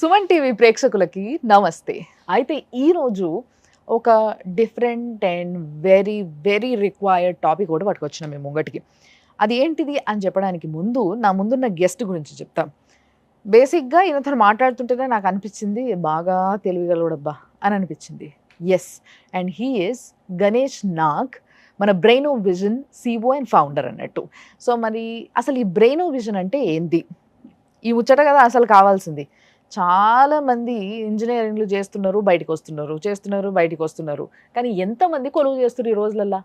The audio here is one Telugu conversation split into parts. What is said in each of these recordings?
సుమన్ టీవీ ప్రేక్షకులకి నమస్తే. అయితే ఈరోజు ఒక different and very very required topic కూడా పట్టుకొచ్చినాం మేము ముంగటికి. అది ఏంటిది అని చెప్పడానికి ముందు నా ముందున్న గెస్ట్ గురించి చెప్తాం. బేసిక్గా ఈయనతో మాట్లాడుతుంటేనే నాకు అనిపించింది బాగా తెలివిగలడబ్బా అని అనిపించింది. Yes, and he is Ganesh Nag, మన Brainovision CEO and founder అన్నట్టు. సో మరి అసలు ఈ బ్రెయినో విజన్ అంటే ఏంది, ఈ ముచ్చట కదా అసలు కావాల్సింది. చాలా మంది ఇంజినీరింగ్లు చేస్తున్నారు, బయటికి వస్తున్నారు. కానీ ఎంతమంది కొలువు చేస్తున్నారు ఈ రోజులల్లా,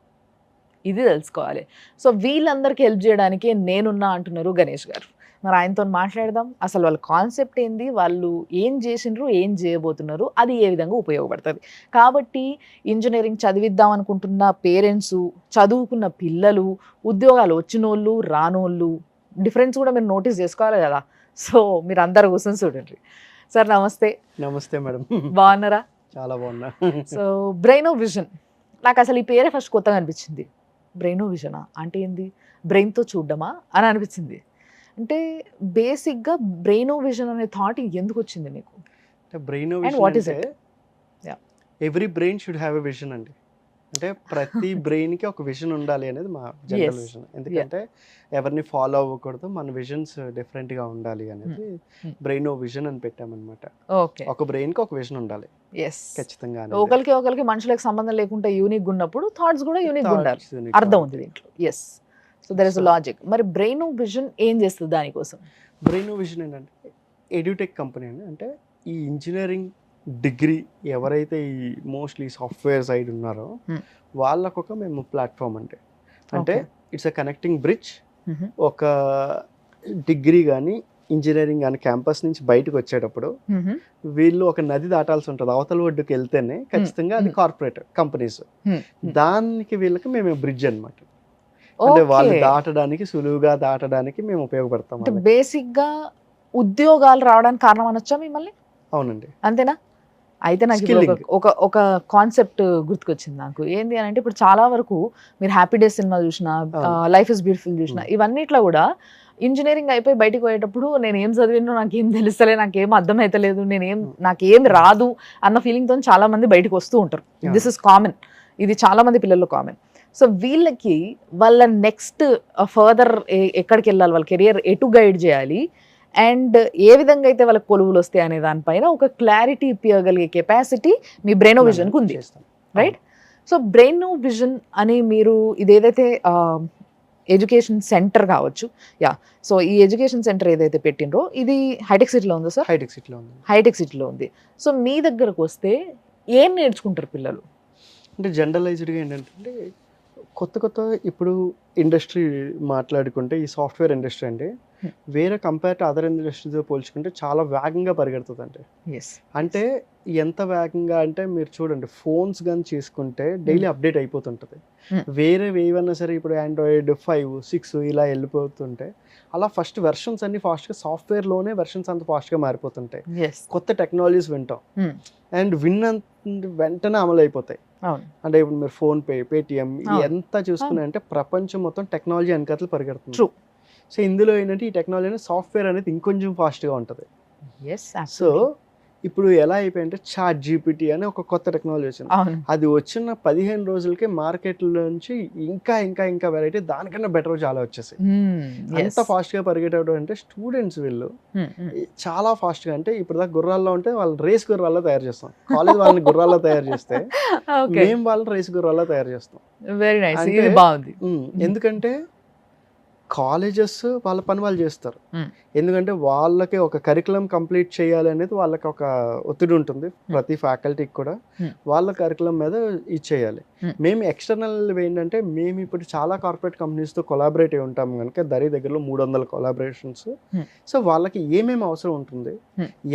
ఇది తెలుసుకోవాలి. సో వీళ్ళందరికీ హెల్ప్ చేయడానికి నేనున్నా అంటున్నారు గణేష్ గారు. మరి ఆయనతో మాట్లాడదాం. అసలు వాళ్ళ కాన్సెప్ట్ ఏంది, వాళ్ళు ఏం చేసిండ్రు, ఏం చేయబోతున్నారు, అది ఏ విధంగా ఉపయోగపడుతుంది. కాబట్టి ఇంజనీరింగ్ చదివిద్దాం అనుకుంటున్న పేరెంట్స్, చదువుకున్న పిల్లలు, ఉద్యోగాలు వచ్చినోళ్ళు, రానోళ్ళు, డిఫరెన్స్ కూడా మీరు నోటీస్ చేసుకోవాలి కదా. సో మీరు అందరు కూర్చొని చూడండి. సార్ నమస్తే. నమస్తే మేడం. బాగున్నారా? చాలా బాగున్నా. సో బ్రెయినో విజన్, నాకు అసలు ఈ పేరే ఫస్ట్ కొత్తగా అనిపించింది. బ్రెయినో విజనా అంటే ఏంది, బ్రెయిన్తో చూడడమా అని అనిపించింది. అంటే బేసిక్గా బ్రెయినో విజన్ అనే థాట్ ఎందుకు వచ్చింది మీకు? Brain what is it? Every brain should have a vision అండి. అంటే ప్రతి బ్రెయిన్కి ఒక విజన్ ఉండాలి అనేది మా జనరల్ విజన్. ఎందుకంటే ఎవరిని ఫాలో అవ్వకూడదు, మన విజన్స్ డిఫరెంట్గా ఉండాలి అనేది బ్రెయిన్ విజన్ అని పెట్టామన్నమాట. ఒక బ్రెయిన్కి ఒక విజన్ ఉండాలి ఖచ్చితంగా. ఒకరికి మనుషులకు సంబంధం లేకుండా యూనిక్ ఉన్నప్పుడు థాట్స్ కూడా యూనిక్ ఉండాలి, అర్థం ఉంది దీంట్లో. Yes, so there is a logic. మరి బ్రెయిన్ విజన్ ఏం చేస్తుంది దానికోసం? బ్రెయిన్ విజన్ ఏంటంటే ఎడ్యూటెక్ కంపెనీ అండి. అంటే ఈ ఇంజనీరింగ్ డిగ్రీ ఎవరైతే ఈ మోస్ట్లీ సాఫ్ట్వేర్ సైడ్ ఉన్నారో వాళ్ళకొక మేము ప్లాట్ఫామ్ అంటే ఇట్స్ అ కనెక్టింగ్ బ్రిడ్జ్. ఒక డిగ్రీ కానీ ఇంజనీరింగ్ కానీ క్యాంపస్ నుంచి బయటకు వచ్చేటప్పుడు వీళ్ళు ఒక నది దాటాల్సి ఉంటుంది, అవతల ఒడ్డుకి వెళ్తేనే ఖచ్చితంగా అది కార్పొరేట్ కంపెనీస్. దానికి వీళ్ళకి మేము బ్రిడ్జ్ అనమాట. అంటే వాళ్ళు దాటడానికి, సులువుగా దాటడానికి మేము ఉపయోగపడతాం. బేసిక్ గా ఉద్యోగాలు రావడానికి కారణం అనొచ్చా మిమ్మల్ని? అవునండి. అంతేనా? అయితే నాకు ఒక కాన్సెప్ట్ గుర్తుకొచ్చింది నాకు. ఏంది అని అంటే, ఇప్పుడు చాలా వరకు మీరు హ్యాపీ డేస్ సినిమా చూసినా, లైఫ్ ఇస్ బ్యూటిఫుల్ చూసినా, ఇవన్నిట్లో కూడా ఇంజనీరింగ్ అయిపోయి బయటకు పోయేటప్పుడు నేను ఏం చదివినో నాకేం తెలుస్తలే, నాకేం అర్థమవుతలేదు, నాకేం రాదు అన్న ఫీలింగ్తో చాలా మంది బయటకు వస్తూ ఉంటారు. దిస్ ఇస్ కామన్, ఇది చాలా మంది పిల్లల్లో కామన్. సో వీళ్ళకి వాళ్ళ నెక్స్ట్ ఫర్దర్ ఎక్కడికి వెళ్ళాలి, వాళ్ళ కెరియర్ ఎటు గైడ్ చేయాలి, అండ్ ఏ విధంగా అయితే వాళ్ళకి కొలువులు వస్తాయి అనే దానిపైన ఒక క్లారిటీ ఇవ్వగలిగే కెపాసిటీ మీ బ్రెయినో విజన్కి ఉంది, రైట్? సో బ్రెయినో విజన్ అని మీరు ఇదేదైతే ఎడ్యుకేషన్ సెంటర్ కావచ్చు, సో ఈ ఎడ్యుకేషన్ సెంటర్ ఏదైతే పెట్టినరో ఇది హైటెక్ సిటీలో ఉందా సార్? హైటెక్ సిటీలో ఉంది. సో మీ దగ్గరకు వస్తే ఏం నేర్చుకుంటారు పిల్లలు? అంటే జనరలైజ్డ్గా ఏంటంటే కొత్త ఇప్పుడు ఇండస్ట్రీ మాట్లాడుకుంటే ఈ సాఫ్ట్వేర్ ఇండస్ట్రీ అంటే వేరే కంపేర్ టు అదర్ ఇండస్ట్రీతో పోల్చుకుంటే చాలా వేగంగా పరిగెడుతుంది. అంటే ఎంత వేగంగా అంటే మీరు చూడండి, ఫోన్స్ కానీ చేసుకుంటే డైలీ అప్డేట్ అయిపోతుంటుంది. వేరే ఏవన్నా సరే ఇప్పుడు ఆండ్రాయిడ్ 5, 6 ఇలా వెళ్ళిపోతుంటే అలా ఫస్ట్ వెర్షన్స్ అన్ని ఫాస్ట్గా, సాఫ్ట్వేర్లోనే వెర్షన్స్ అంత ఫాస్ట్గా మారిపోతుంటాయి. కొత్త టెక్నాలజీస్ వింటాం అండ్ వెంటనే అమలు అయిపోతాయి. అంటే ఇప్పుడు మీరు ఫోన్పే, పేటిఎం ఎంత చూసుకున్నా అంటే ప్రపంచం మొత్తం టెక్నాలజీ వెనకాతలు పరిగెడుతుంది. సో ఇందులో ఏంటంటే ఈ టెక్నాలజీ అనేది, సాఫ్ట్వేర్ అనేది ఇంకొంచెం ఫాస్ట్గా ఉంటుంది. సో ఇప్పుడు ఎలా అయిపోయిందంటే చాట్ జీపీటీ అని ఒక కొత్త టెక్నాలజీ వచ్చింది. అది వచ్చిన 15 రోజులకే మార్కెట్లో నుంచి ఇంకా ఇంకా ఇంకా వెరైటీ దానికన్నా బెటర్ చాలా వచ్చేసాయి. ఎంత ఫాస్ట్గా పరిగెట్టడం అంటే స్టూడెంట్స్ వీళ్ళు చాలా ఫాస్ట్గా, అంటే ఇప్పుడు దాకా గుర్రాల్లో ఉంటే వాళ్ళు రేస్ గుర్రాల్లో తయారు చేస్తాం, కాలేజ్ వాళ్ళని గుర్రాల్లో తయారు చేస్తే మేము వాళ్ళని రేస్ గుర్రాల్లో తయారు చేస్తాం. వెరీ నైస్, ఇది బాగుంది. ఎందుకంటే కాలేజెస్ వాళ్ళ పని వాళ్ళు చేస్తారు, ఎందుకంటే వాళ్ళకి ఒక కరికులం కంప్లీట్ చేయాలి అనేది వాళ్ళకి ఒక ఒత్తిడి ఉంటుంది. ప్రతి ఫ్యాకల్టీకి కూడా వాళ్ళ కరికులం మీద ఇచ్చేయాలి. మేము ఎక్స్టర్నల్ ఏంటంటే మేము ఇప్పుడు చాలా కార్పొరేట్ కంపెనీస్తో కొలాబరేట్ అయి ఉంటాము కనుక దగ్గరలో 300 కొలాబరేషన్స్. సో వాళ్ళకి ఏమేమి అవసరం ఉంటుంది,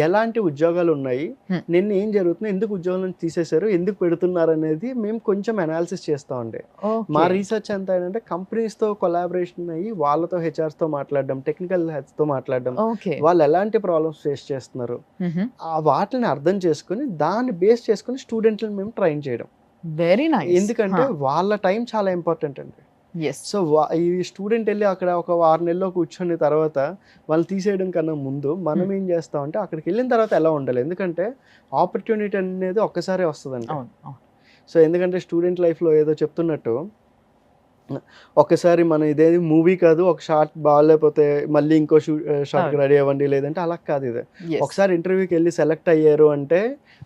ఎలాంటి ఉద్యోగాలు ఉన్నాయి, నిన్న ఏం జరుగుతుంది, ఎందుకు ఉద్యోగాలను తీసేశారు, ఎందుకు పెడుతున్నారు అనేది మేము కొంచెం అనాలిసిస్ చేస్తామండి. మా రీసెర్చ్ ఎంత ఏంటంటే కంపెనీస్తో కొలాబరేషన్ అయ్యి వాళ్ళతో హెచ్ఆర్స్తో మాట్లాడడం, టెక్నికల్ హెడ్స్తో మాట్లాడడం, వాళ్ళు ఎలాంటి ప్రాబ్లమ్స్ ఫేస్ చేస్తున్నారు వాటిని అర్థం చేసుకుని దాన్ని బేస్ చేసుకుని స్టూడెంట్లను మేము ట్రైన్ చేయడం. Very nice. ఎందుకంటే వాళ్ళ టైం చాలా ఇంపార్టెంట్ అండి. ఎస్ సో ఈ స్టూడెంట్ వెళ్ళి అక్కడ ఒక 6 నెలల్లో కూర్చొని తర్వాత వాళ్ళు తీసేయడం కన్నా ముందు మనం ఏం చేస్తామంటే అక్కడికి వెళ్ళిన తర్వాత ఎలా ఉండాలి, ఎందుకంటే ఆపర్చునిటీ అనేది ఒక్కసారే వస్తుందండి. అవును అవును సో ఎందుకంటే స్టూడెంట్ లైఫ్లో ఏదో చెప్తున్నట్టు ఒక్కసారి మనం ఇదేది మూవీ కాదు, ఒక షార్ట్ బాగాలేకపోతే మళ్ళీ ఇంకో షార్ట్కి అవును. రెడీ అవ్వండి, లేదంటే అలా కాదు ఇది. Yes. ఒకసారి ఇంటర్వ్యూకి వెళ్ళి సెలెక్ట్ అయ్యారు అంటే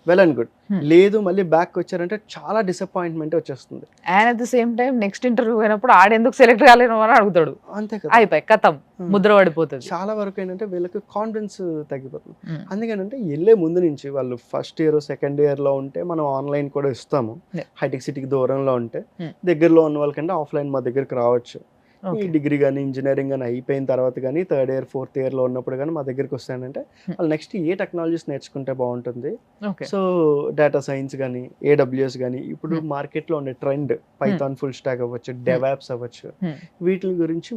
వెల్ అండ్ గుడ్, లేదు మళ్ళీ బ్యాక్ వచ్చారంటే చాలా డిసప్పాయింట్మెంట్ వచ్చేస్తుంది. And at the same time next interview అయినప్పుడు ఆడెందుకు సెలెక్ట్ కాలేను అని అడుగుతాడు, అంతే కదా. అయిపోయి కథం ముద్ర పడిపోతుంది. చాలా వరకు ఏంటంటే వీళ్ళకి కాన్ఫిడెన్స్ తగ్గిపోతుంది. Hmm. అందుకనంటే వెళ్ళే ముందు నుంచి వాళ్ళు ఫస్ట్ ఇయర్ సెకండ్ ఇయర్లో ఉంటే మనం ఆన్లైన్ కూడా ఇస్తాము. Yeah. హైటెక్ సిటీకి దూరంలో ఉంటే Hmm. దగ్గరలో ఉన్న వాళ్ళకంటే ఆఫ్లైన్ మా దగ్గరికి రావచ్చు. ఈ Okay. డిగ్రీ కానీ ఇంజనీరింగ్ కానీ అయిపోయిన తర్వాత కానీ థర్డ్ ఇయర్ ఫోర్త్ ఇయర్లో ఉన్నప్పుడు కానీ మా దగ్గరికి వస్తానంటే వాళ్ళు నెక్స్ట్ ఏ టెక్నాలజీస్ నేర్చుకుంటే బాగుంటుంది. Okay. సో డేటా సైన్స్ కానీ ఏడబ్ల్యూఎస్ కానీ ఇప్పుడు మార్కెట్లో ఉండే ట్రెండ్ పైథాన్ ఫుల్ స్టాక్ అవ్వచ్చు, డెవాప్స్ అవ్వచ్చు, Hmm. వీటి గురించి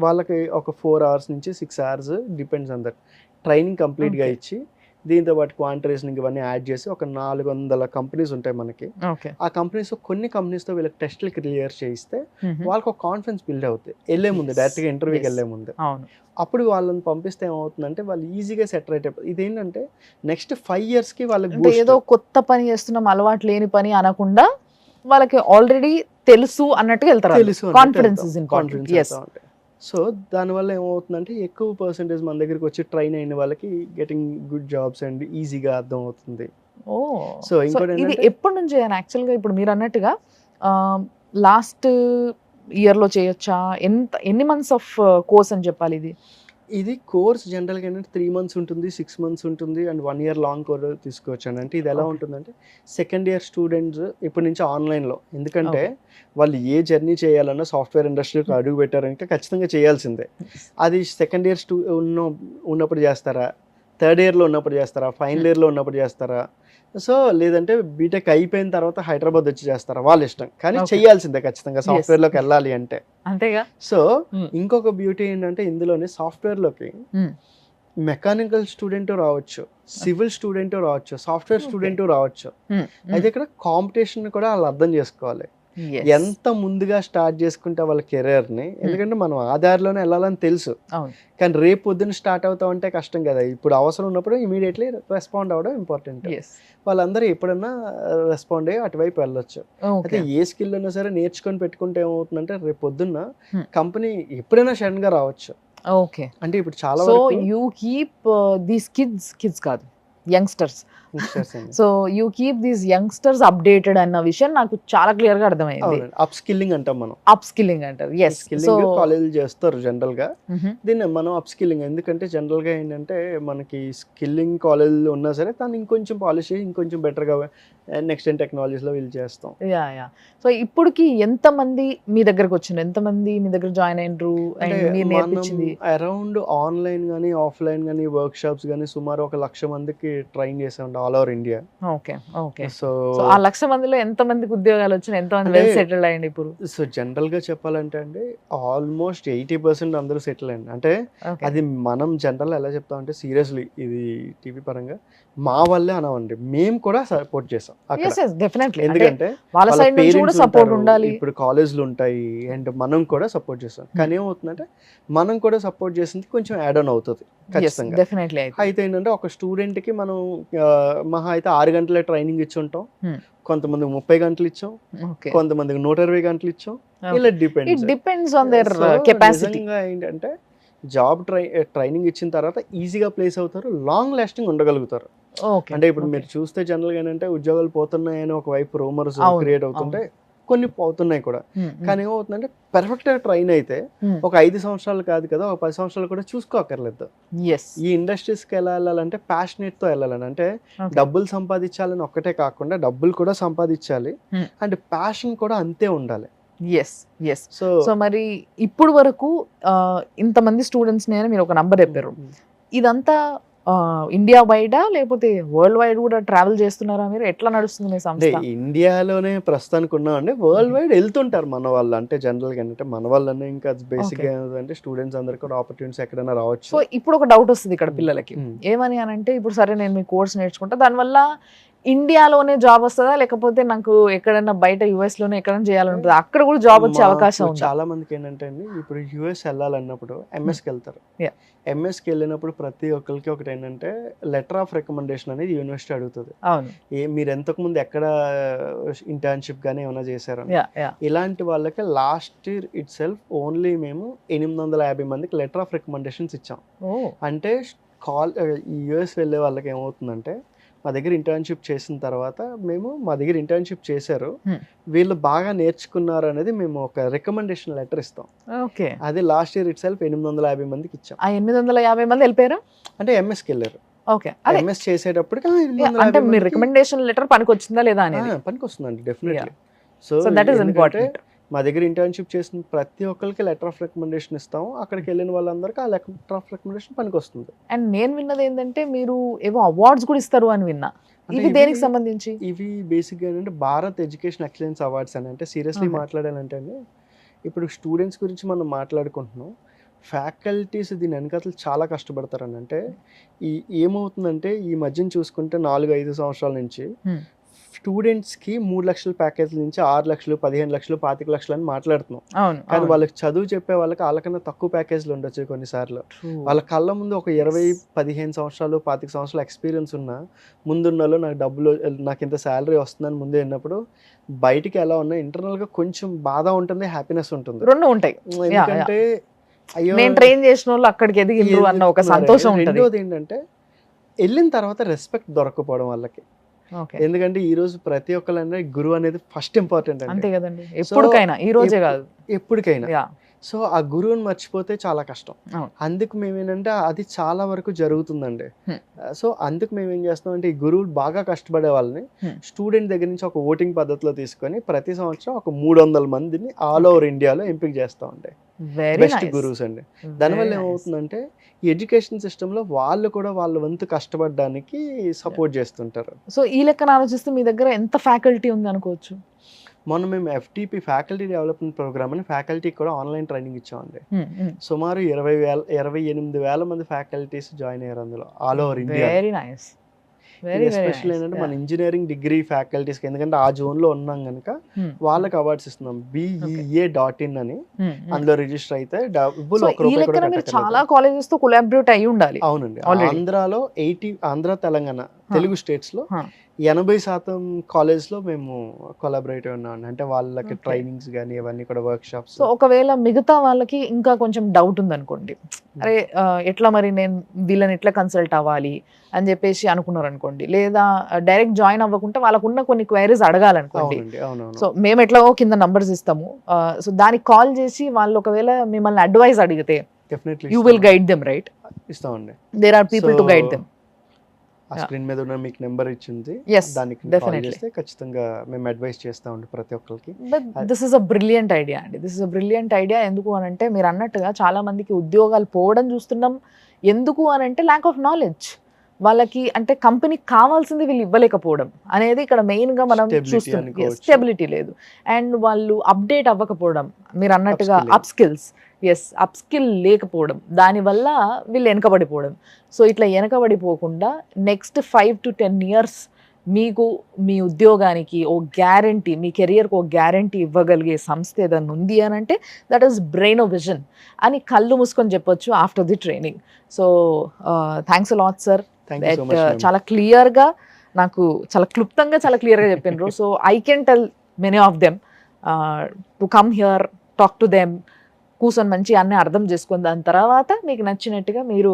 వాళ్ళకి ఒక 4 hours నుంచి 6 hours depends on that training కంప్లీట్గా Okay. ఇచ్చి దీంతో పాటు క్వాంట్ రీజనింగ్ ఇవన్నీ యాడ్ చేసి ఒక 400 కంపెనీస్ ఉంటాయి మనకి. Okay. ఆ కంపెనీస్ కొన్ని కంపెనీస్తో వీళ్ళకి టెస్ట్లు క్లియర్ చేయిస్తే Mhm. వాళ్ళకి ఒక కాన్ఫిడెన్స్ బిల్డ్ అవుతుంది వెళ్ళే ముందు, Yes. డైరెక్ట్గా ఇంటర్వ్యూకి Yes. వెళ్ళే ముందు. అవును అప్పుడు వాళ్ళని పంపిస్తే ఏమవుతుందంటే వాళ్ళు ఈజీగా సెటిల్ అయిపోతుంది. ఇదేంటంటే నెక్స్ట్ 5 yearsకి వాళ్ళకి అంటే boost. ఏదో కొత్త పని చేస్తున్నాం అలవాటు లేని పని అనకుండా వాళ్ళకి ఆల్రెడీ తెలుసు అన్నట్టుగా వెళ్తారు. తెలుసు అన్నట్టు కాన్ఫిడెన్స్ వెళ్తాం. Is important. Confidence ఎస్ వెళ్తా ఉంటాయి. సో దానివల్ల ఏమవుతుందంటే ఎక్కువ పర్సెంటేజ్ మన దగ్గరికి వచ్చి ట్రైన్ అయిన వాళ్ళకి గెటింగ్ గుడ్ జాబ్స్ అండ్ ఈజీగా అర్థం అవుతుంది. ఓ సో ఇంకోటి ఇది ఏంటంటే ఎప్పటి నుంచి యాక్చువల్గా ఇప్పుడు మీరు అన్నట్టుగా లాస్ట్ ఇయర్లో చేయొచ్చా, ఎన్ని మంత్స్ ఆఫ్ కోర్స్ అని చెప్పాలి ఇది? ఇది కోర్స్ జనరల్గా ఏంటంటే 3 months ఉంటుంది, 6 months ఉంటుంది అండ్ 1 year లాంగ్ కోర్స్ తీసుకోవచ్చు అండి. అంటే ఇది ఎలా Okay. ఉంటుందంటే సెకండ్ ఇయర్ స్టూడెంట్స్ ఇప్పటి నుంచి ఆన్లైన్లో, ఎందుకంటే Okay. వాళ్ళు ఏ జర్నీ చేయాలన్నా సాఫ్ట్వేర్ ఇండస్ట్రీకి అడుగు పెట్టారంటే ఖచ్చితంగా చేయాల్సిందే. అది సెకండ్ ఇయర్ ఉన్నప్పుడు చేస్తారా, థర్డ్ ఇయర్లో ఉన్నప్పుడు చేస్తారా, ఫైనల్ ఇయర్లో ఉన్నప్పుడు చేస్తారా, సో లేదంటే బీటెక్ అయిపోయిన తర్వాత హైదరాబాద్ వచ్చి చేస్తారా, వాళ్ళ ఇష్టం. కానీ Okay. చేయాల్సిందే ఖచ్చితంగా సాఫ్ట్వేర్లోకి వెళ్ళాలి అంటే. అంతేగా. So Hmm. ఇంకొక బ్యూటీ ఏంటంటే ఇందులోనే సాఫ్ట్వేర్లోకి Hmm. మెకానికల్ స్టూడెంట్ రావచ్చు, సివిల్ స్టూడెంట్ రావచ్చు, సాఫ్ట్వేర్ Okay. స్టూడెంట్ రావచ్చు. Hmm. Hmm. అయితే ఇక్కడ కాంపిటీషన్ కూడా వాళ్ళు అర్థం చేసుకోవాలి. Yes. ఎంత ముందుగా స్టార్ట్ చేసుకుంటే వాళ్ళ కెరీర్ని, ఎందుకంటే మనం ఆ దారిలోనే వెళ్ళాలని తెలుసు, అవును. కానీ రేపు పొద్దున్న స్టార్ట్ అవుతా ఉంటే కష్టం కదా. ఇప్పుడు అవసరం ఉన్నప్పుడు ఇమీడియట్లీ రెస్పాండ్ అవ్వడం ఇంపార్టెంట్. Yes. వాళ్ళందరూ ఎప్పుడన్నా రెస్పాండ్ అయ్యి అటువైపు వెళ్ళొచ్చు. అయితే Okay. ఏ స్కిల్ అయినా సరే నేర్చుకొని పెట్టుకుంటే ఏమవుతుందంటే రేపు పొద్దున్న Hmm. కంపెనీ ఎప్పుడైనా సడన్గా రావచ్చు. Okay. అంటే ఇప్పుడు చాలా సో వరకు యూ కీప్ దీస్ కిడ్స్ కాదు యంగ్స్టర్స్, youngsters అండి. So you keep these youngsters updated అన్న విషయం నాకు చాలా క్లియర్ గా అర్థమైంది. అవునండి, అప్ స్కిల్లింగ్ అంటాం మనం. అప్ స్కిల్లింగ్ అంటారు. ఎస్. సో స్కిల్లింగ్ కాలేజీలు చేస్తారు జనరల్ గా, దీన్ని మనం అప్ స్కిల్లింగ్. ఎందుకంటే జనరల్ గా ఏంటంటే మనకి స్కిల్లింగ్ కాలేజీలో ఉన్నా సరే దాన్ని ఇంకొంచెం పాలిష్ చేసి ఇంకొంచెం బెటర్ గా నెక్స్ట్ టెక్నాలజీస్ లో వీళ్ళు చేస్తాం. యా. సో ఇప్పటికి ఎంతమంది మీ దగ్గరకు వచ్చిండ్రు, ఎంతమంది మీ దగ్గర జాయిన్ అయినరు, అండ్ మీరు నేర్పించింది? అరౌండ్ ఆన్లైన్ కానీ ఆఫ్లైన్ కానీ వర్క్ షాప్స్ కానీ సుమారు 1,00,000 మందికి ట్రైన్ చేసాం all over India. Okay. Okay. So so ఆ 1,00,000 మందిలో ఎంత మందికి ఉద్యోగాలు వచ్చినాయి, ఎంత మంది వెల్ సెటిల్డ్ అయ్యండి ఇప్పుడు? సో జనరల్ గా చెప్పాలంటే అండి ఆల్మోస్ట్ 80% అందరూ సెటిల్ అయ్యండి. అంటే Okay. అది మనం జనరల్ ఎలా చెప్తాం అంటే సీరియస్లీ ఇది టీవీ పరంగా మా వల్లే అనవండి, మేము కూడా సపోర్ట్ చేసాం అక్కడ. Yes, yes, definitely. అంటే ఎందుకంటే వాళ్ళ వాళ్ళ సైడ్ నుంచి కూడా parents సపోర్ట్ ఉంటారు, ఉండాలి. ఇప్పుడు కాలేజ్లు ఉంటాయి అండ్ మనం కూడా సపోర్ట్ చేస్తాం. కానీ ఏమవుతుందంటే మనం కూడా సపోర్ట్ చేసింది కొంచెం యాడ్ ఆన్ అవుతుంది ఖచ్చితంగా. డెఫినెట్లీ. అయితే ఏంటంటే ఒక స్టూడెంట్ కి మనం మహా అయితే 6 గంటల ట్రైనింగ్ ఇచ్చి ఉంటాం, Hmm. కొంతమందికి 30 గంటలు ఇచ్చాం, ఓకే. కొంతమందికి 120 గంటలు ఇచ్చాం. ఇలా it depends. Depends on their so capacity. నిజంగా ఏంటంటే జాబ్ ట్రైనింగ్ ఇచ్చిన తర్వాత ఈజీగా ప్లేస్ అవుతారు, లాంగ్ లాస్టింగ్ ఉండగలుగుతారు. ఓకే. అంటే ఇప్పుడు మీరు చూస్తే జనరల్గా ఏంటంటే ఉద్యోగాలు పోతున్నాయని ఒకవైపు రూమర్స్ అవును, క్రియేట్ అవుతుంటే కొన్ని పోతున్నాయి కూడా. కానీ ఏమవుతుందంటే పర్ఫెక్ట్గా ట్రైన్ అయితే ఒక 5 సంవత్సరాలు కాదు కదా, ఒక 10 సంవత్సరాలు కూడా చూసుకోక్కర్లేదు. ఎస్. ఈ ఇండస్ట్రీస్కి ఎలా వెళ్ళాలంటే ప్యాషనేట్తో వెళ్ళాలని, అంటే డబ్బులు సంపాదించాలని ఒక్కటే కాకుండా డబ్బులు కూడా సంపాదించాలి Hmm. అండ్ ప్యాషన్ కూడా అంతే ఉండాలి. ఎస్. ఎస్. సో సో మరి ఇప్పుడు వరకు ఇంతమంది స్టూడెంట్స్ అని మీరు ఒక నంబర్ చెప్పారు. ఇదంతా ఇండియా వైడా లేకపోతే వరల్డ్ వైడ్ కూడా ట్రావెల్ చేస్తున్నారా మీరు? ఎట్లా నడుస్తుంది మీ అంటే సంస్థ? ఇండియాలోనే ప్రస్తుతానికి ఉన్నామండి, వరల్డ్ వైడ్ వెళ్తుంటారు మన వాళ్ళు. అంటే జనరల్గా ఏంటంటే మన వాళ్ళనే ఇంకా బేసిక్గా ఏంటంటే స్టూడెంట్స్ అందరికీ కూడా ఆపర్చునిటీస్ ఎక్కడైనా రావచ్చు. సో ఇప్పుడు ఒక డౌట్ వస్తుంది ఇక్కడ పిల్లలకి, Hmm. ఏమని అని అంటే ఇప్పుడు సరే నేను మీ కోర్స్ నేర్చుకుంటా, దానివల్ల ఇండియాలోనే జాబ్ వస్తుందా, లేకపోతే నాకు ఎక్కడైనా బయట యుఎస్ లోనే ఎక్కడైనా చేయాలంటుందా, అక్కడ కూడా జాబ్ వచ్చే అవకాశం మాకు ఉంది? చాలా మందికి ఏంటంటే అండి, ఇప్పుడు యుఎస్ వెళ్ళాలన్నప్పుడు ఎంఎస్కి వెళ్తారు. Yeah. ఎంఎస్కి వెళ్ళినప్పుడు ప్రతి ఒక్కరికి ఒకటి ఏంటంటే లెటర్ ఆఫ్ రికమెండేషన్ అనేది యూనివర్సిటీ అడుగుతుంది. అవును. మీరు ఎంతకుముందు ఎక్కడ ఇంటర్న్షిప్ కానీ ఏమైనా చేశారని. Yeah yeah. ఇలాంటి వాళ్ళకి last year it self only మేము 850 మందికి లెటర్ ఆఫ్ రికమెండేషన్స్ ఇచ్చాం. ఓ అంటే ఈ యుఎస్ వెళ్ళే వాళ్ళకి ఏమవుతుందంటే, మా దగ్గర ఇంటర్న్షిప్ చేసిన తర్వాత మా దగ్గర ఇంటర్న్షిప్ చేశారు, వీళ్ళు బాగా నేర్చుకున్నారు అనేది మేము ఒక రికమెండేషన్ లెటర్ ఇస్తాం. ఓకే. అది లాస్ట్ ఇయర్ ఇట్ సెల్ఫ్ 850 మందికి ఇచ్చాం. ఆ 850 మంది వెళ్ళిపోయారు. అంటే ఎంఎస్కి వెళ్ళారు. ఓకే. అదే ఎంఎస్ చేసేటప్పటికి అంటే మీ రికమెండేషన్ లెటర్ పనికి వచ్చిందా లేదా అనేది. పనికి వస్తుందండి definitely. So that is important. మా దగ్గర ఇంటర్న్షిప్ చేసిన ప్రతి ఒక్కరికి లెటర్ ఆఫ్ రికమెండేషన్ ఇస్తాము. అక్కడికి వెళ్ళిన వాళ్ళందరికీ ఆ లెటర్ ఆఫ్ రికమెండేషన్ పనికి వస్తుంది. అండ్ నేను విన్నది ఏంటంటే మీరు ఏవో అవార్డ్స్ కూడా ఇస్తారు అని విన్నా. ఇవి దేనికి సంబంధించి? ఇవి బేసిక్గా ఏంటంటే భారత్ ఎడ్యుకేషన్ ఎక్సలెన్స్ అవార్డ్స్ అని. అంటే సీరియస్లీ మాట్లాడాలంటే అండి, ఇప్పుడు స్టూడెంట్స్ గురించి మనం మాట్లాడుకుంటున్నాం, ఫ్యాకల్టీస్ దీని వెనకాల చాలా కష్టపడతారని. అంటే ఏమవుతుందంటే ఈ మధ్యన చూసుకుంటే 4-5 సంవత్సరాల నుంచి స్టూడెంట్స్కి 3 లక్షల ప్యాకేజ్ నుంచి 6 లక్షలు, 15 లక్షలు, 25 లక్షలు అని మాట్లాడుతున్నాం. కానీ వాళ్ళకి చదువు చెప్పే వాళ్ళకి వాళ్ళకన్నా తక్కువ ప్యాకేజ్లు ఉండొచ్చు కొన్నిసార్లు. వాళ్ళ కళ్ళ ముందు ఒక 20-15 సంవత్సరాలు, 25 సంవత్సరాల ఎక్స్పీరియన్స్ ఉన్న ముందున్నలో నాకు ఇంత శాలరీ వస్తుందని ముందే విన్నప్పుడు బయటికి ఎలా ఉన్నా ఇంటర్నల్గా కొంచెం బాధ ఉంటుంది, హ్యాపీనెస్ ఉంటుంది, రెండు ఉంటాయి. ఎందుకంటే అయ్యో నేను ట్రైన్ చేసిన వాళ్ళు అక్కడికి ఎదిగిండ్రు అన్న ఒక సంతోషం ఉంటుంది. రెండోది ఏంటంటే వెళ్ళిన తర్వాత రెస్పెక్ట్ దొరకపోవడం వాళ్ళకి. ఎందుకంటే ఈ రోజు ప్రతి ఒక్కళ్ళంటే గురువు అనేది ఫస్ట్ ఇంపార్టెంట్ అంతే కదండి, ఎప్పటికైనా, ఈ రోజే కాదు ఎప్పటికైనా. సో ఆ గురువుని మర్చిపోతే చాలా కష్టం. అందుకు మేమేంటంటే అది చాలా వరకు జరుగుతుందండి. సో అందుకు మేమేం చేస్తాం అంటే, ఈ గురువులు బాగా కష్టపడే వాళ్ళని స్టూడెంట్ దగ్గర నుంచి ఒక ఓటింగ్ పద్ధతిలో తీసుకొని ప్రతి సంవత్సరం ఒక 300 మందిని ఆల్ ఓవర్ ఇండియాలో ఎంపిక చేస్తూ ఉంటాయి బెస్ట్ గురువుస్ అండి. దానివల్ల ఏమవుతుందంటే ఈ ఎడ్యుకేషన్ సిస్టంలో వాళ్ళు కూడా వాళ్ళ వంతు కష్టపడడానికి సపోర్ట్ చేస్తుంటారు. సో ఈ లెక్కన ఆలోచిస్తే మీ దగ్గర ఎంత ఫ్యాకల్టీ ఉంది అనుకోవచ్చు? మొన్న మేము FTP ఫ్యాకల్టీ డెవలప్మెంట్ ప్రోగ్రామ్ అని ఫ్యాకల్టీకి కూడా ఆన్లైన్ ట్రైనింగ్ ఇచ్చామండి. సుమారు 28,000 మంది ఫ్యాకల్టీస్ జాయిన్ అయ్యారు అందులో all over India. Very nice. Especially ఏంటంటే మన ఇంజనీరింగ్ డిగ్రీ ఫ్యాకల్టీస్కి, ఎందుకంటే ఆ జోన్లో ఉన్నాం కనుక వాళ్ళకి అవార్డ్స్ ఇస్తున్నాం. BEA.in అని అందులో రిజిస్టర్ అయితే చాలా కాలేజెస్ తో కొలాబరేట్ అయి ఉండాలి. అవునండి. ఆంధ్రాలో ఆంధ్ర, తెలంగాణ తెలుగు స్టేట్స్ లో 80% కాలేజ్ లో మేము కొలాబరేట్ ఉన్నాం. అంటే వాళ్ళకి ట్రైనింగ్స్ కానీ ఇవన్నీ కూడా వర్క్ షాప్స్. సో ఒకవేళ మిగతా వాళ్ళకి ఇంకా కొంచెం డౌట్ ఉంది అనుకోండి, అరే ఎట్లా మరి నేను వీళ్ళని ఎట్లా కన్సల్ట్ అవ్వాలి అని చెప్పేసి అనుకున్నారు అనుకోండి, లేదా డైరెక్ట్ జాయిన్ అవ్వకుండా వాళ్ళకున్న కొన్ని క్వైరీస్ అడగాలనుకోండి, సో మేము ఎట్లా కింద నంబర్స్ ఇస్తాము, సో దానికి కాల్ చేసి వాళ్ళు ఒకవేళ మిమ్మల్ని అడ్వైస్ అడిగితే you will guide them, right? ఇస్తామండి. There are people to guide them. ఆ స్క్రీన్ మీద ఉన్న మీకు నెంబర్ ఇచ్చింది, దానికి కాల్ చేస్తే ఖచ్చితంగా మేము అడ్వైస్ చేస్తా ఉంటాం ప్రతి ఒక్కరికి. But this is a brilliant idea అండి. This is a brilliant idea. ఎందుకు అని అంటే మీరు అన్నట్టుగా చాలా మందికి ఉద్యోగాలు పోవడం చూస్తున్నాం. ఎందుకు అని అంటే ల్యాక్ ఆఫ్ నాలెడ్జ్. వాళ్ళకి అంటే కంపెనీకి కావాల్సింది వీళ్ళు ఇవ్వలేకపోవడం అనేది ఇక్కడ మెయిన్గా మనం చూస్తున్నాం. స్టెబిలిటీ లేదు, అండ్ వాళ్ళు అప్డేట్ అవ్వకపోవడం, మీరు అన్నట్టుగా అప్ స్కిల్ లేకపోవడం, దానివల్ల వీళ్ళు వెనకబడిపోవడం. సో ఇట్లా వెనకబడిపోకుండా నెక్స్ట్ 5 to 10 years మీకు మీ ఉద్యోగానికి ఓ గ్యారంటీ, మీ కెరియర్కి ఓ గ్యారంటీ ఇవ్వగలిగే సంస్థ ఏదైనా ఉంది అని అంటే దట్ ఈస్ బ్రెయినోవిజన్ అని కళ్ళు మూసుకొని చెప్పొచ్చు after the training. So thanks a lot sir. చాలా క్లియర్గా, నాకు చాలా క్లుప్తంగా, చాలా క్లియర్గా చెప్పినారు. So I can tell many of them to come here, talk to them, కూర్చొని మంచి అన్నీ అర్థం చేసుకొని దాని తర్వాత మీకు నచ్చినట్టుగా మీరు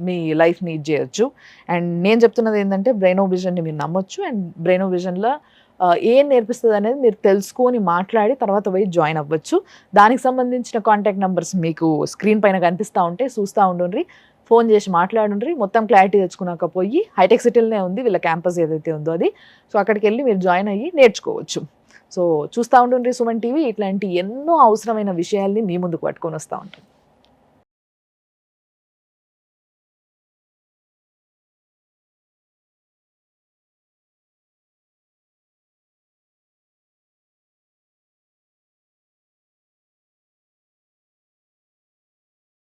మీ లైఫ్ లీడ్ చేయొచ్చు. అండ్ నేను చెప్తున్నది ఏంటంటే బ్రెయినోవిజన్ని మీరు నమ్మొచ్చు, అండ్ బ్రెయినోవిజన్లో ఏం నేర్పిస్తుంది అనేది మీరు తెలుసుకొని మాట్లాడి తర్వాత పోయి జాయిన్ అవ్వచ్చు. దానికి సంబంధించిన కాంటాక్ట్ నెంబర్స్ మీకు స్క్రీన్ పైన కనిపిస్తూ ఉంటే చూస్తూ ఉండండి, ఫోన్ చేసి మాట్లాడుండ్రి. మొత్తం క్లారిటీ తెచ్చుకున్నాక పోయి హైటెక్ సిటీలోనే ఉంది వీళ్ళ క్యాంపస్ ఏదైతే ఉందో అది. సో అక్కడికి వెళ్ళి మీరు జాయిన్ అయ్యి నేర్చుకోవచ్చు. సో చూస్తూ ఉండండి సుమన్ టీవీ. ఇట్లాంటి ఎన్నో అవసరమైన విషయాల్ని మీ ముందుకు పట్టుకొని వస్తూ ఉంటాం.